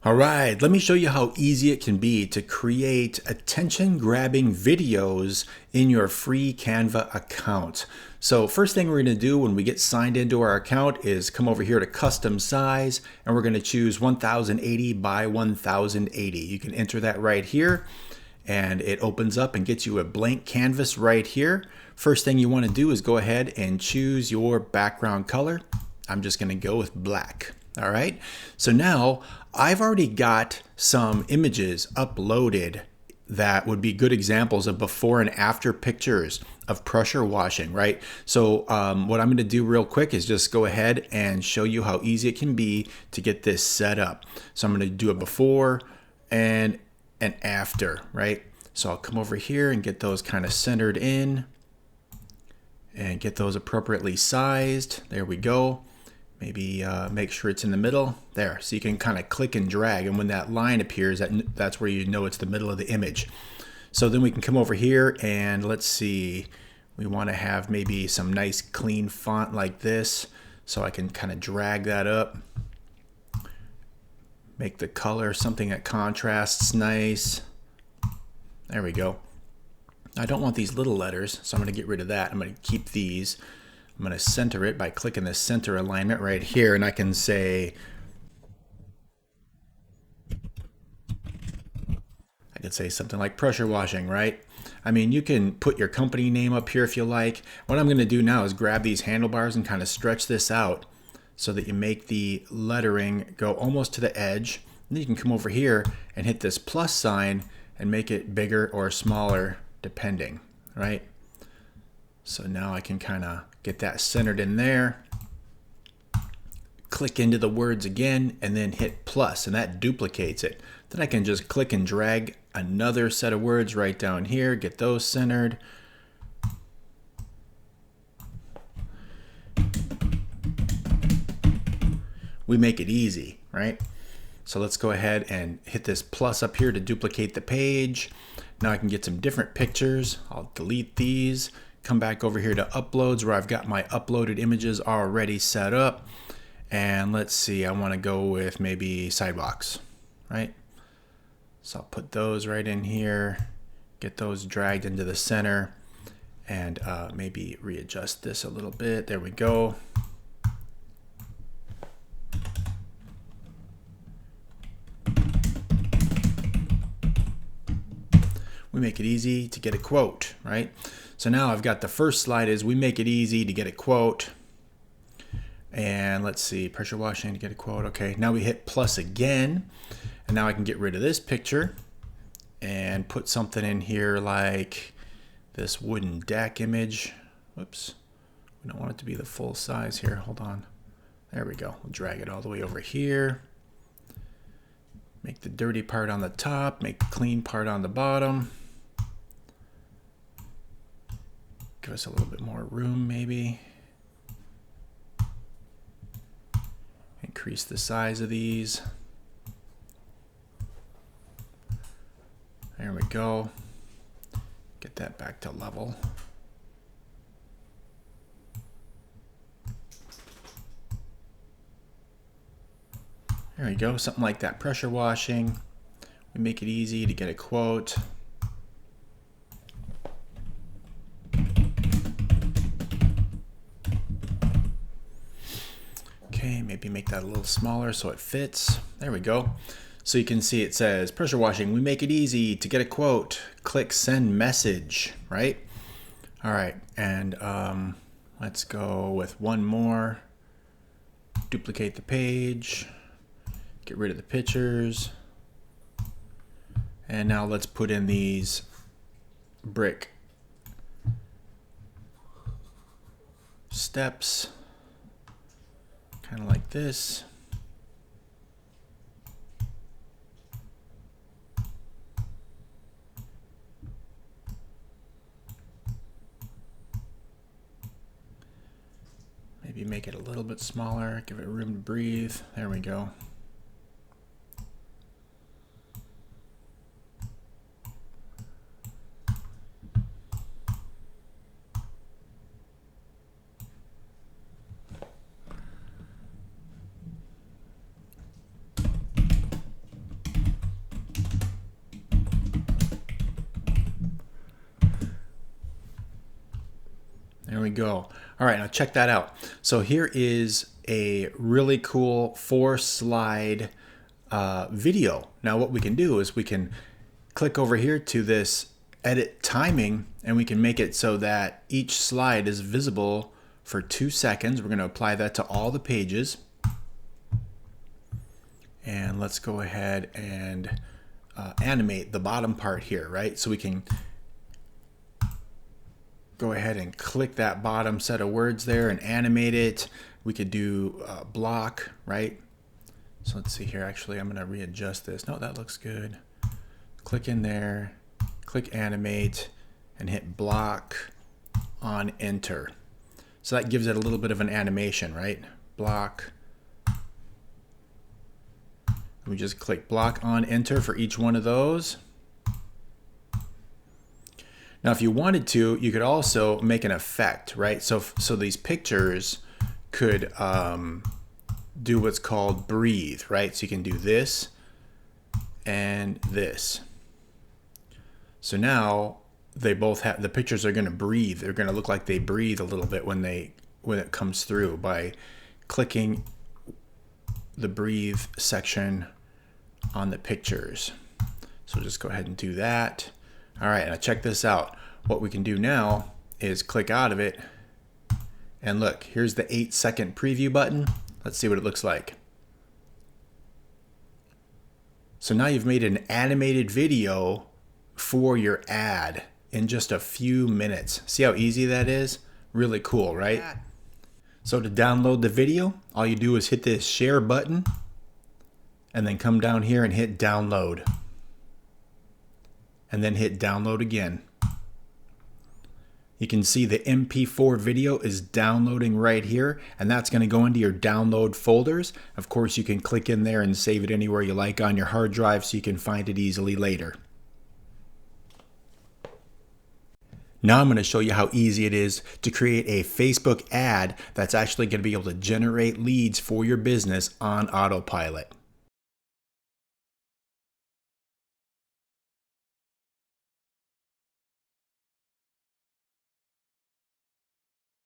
All right, let me show you how easy it can be to create attention-grabbing videos in your free Canva account. So first thing we're going to do when we get signed into our account is come over here to custom size, and we're going to choose 1080 by 1080. You can enter that right here, and it opens up and gets you a blank canvas right here. First thing you want to do is go ahead and choose your background color. I'm just going to go with black. All right, so now I've already got some images uploaded that would be good examples of before and after pictures of pressure washing, right? So what I'm going to do real quick is just go ahead and show you how easy it can be to get this set up. So I'm going to do a before and an after, right? So I'll come over here and get those kind of centered in and get those appropriately sized. There we go. Maybe make sure it's in the middle there, so you can kind of click and drag, and when that line appears, that's where you know it's the middle of the image. So then we can come over here and let's see, we want to have maybe some nice clean font like this, so I can kind of drag that up, make the color something that contrasts nice. There we go. I don't want these little letters, so I'm going to get rid of that. I'm going to keep these. I'm going to center it by clicking the center alignment right here, and I can say, something like pressure washing, right? I mean, you can put your company name up here if you like. What I'm going to do now is grab these handlebars and kind of stretch this out so that you make the lettering go almost to the edge. And then you can come over here and hit this plus sign and make it bigger or smaller depending, right? So now I can kind of get that centered in there, click into the words again, and then hit plus, and that duplicates it. Then I can just click and drag another set of words right down here, get those centered. We make it easy, right? So let's go ahead and hit this plus up here to duplicate the page. Now I can get some different pictures. I'll delete these. Come back over here to uploads where I've got my uploaded images already set up, and let's see, I want to go with maybe sidewalks, right? So I'll put those right in here, get those dragged into the center, and maybe readjust this a little bit. There we go. We make it easy to get a quote, right? So now I've got the first slide is we make it easy to get a quote. And let's see, pressure washing to get a quote. Okay, now we hit plus again. And now I can get rid of this picture and put something in here like this wooden deck image. Whoops, we don't want it to be the full size here. Hold on. There we go. We'll drag it all the way over here. Make the dirty part on the top, make the clean part on the bottom. Give us a little bit more room maybe. Increase the size of these. There we go. Get that back to level. There we go, something like that. Pressure washing. We make it easy to get a quote. Okay, maybe make that a little smaller so it fits. There we go. So you can see it says pressure washing. We make it easy to get a quote. Click send message, right? All right, and let's go with one more. Duplicate the page. Get rid of the pictures. And now let's put in these brick steps, kind of like this. Maybe make it a little bit smaller, give it room to breathe. There we go. we go. All right, now check that out. So here is a really cool 4-slide video. Now what we can do is we can click over here to this edit timing, and we can make it so that each slide is visible for 2 seconds. We're going to apply that to all the pages. And let's go ahead and animate the bottom part here, right? So we can go ahead and click that bottom set of words there and animate it. We could do block, right? So let's see here. Actually, I'm going to readjust this. No, that looks good. Click in there, click animate, and hit block on enter. So that gives it a little bit of an animation, right? Block. We just click block on enter for each one of those. Now, if you wanted to, you could also make an effect, right? So these pictures could do what's called breathe, right? So you can do this and this. So now they both have, the pictures are going to breathe. They're going to look like they breathe a little bit when it comes through by clicking the breathe section on the pictures. So just go ahead and do that. All right, now check this out. What we can do now is click out of it, and look, here's the 8-second preview button. Let's see what it looks like. So now you've made an animated video for your ad in just a few minutes. See how easy that is? Really cool, right? So to download the video, all you do is hit this share button and then come down here and hit download. And then hit download again. You can see the MP4 video is downloading right here, and that's going to go into your download folders. Of course, you can click in there and save it anywhere you like on your hard drive so you can find it easily later. Now I'm going to show you how easy it is to create a Facebook ad that's actually going to be able to generate leads for your business on autopilot.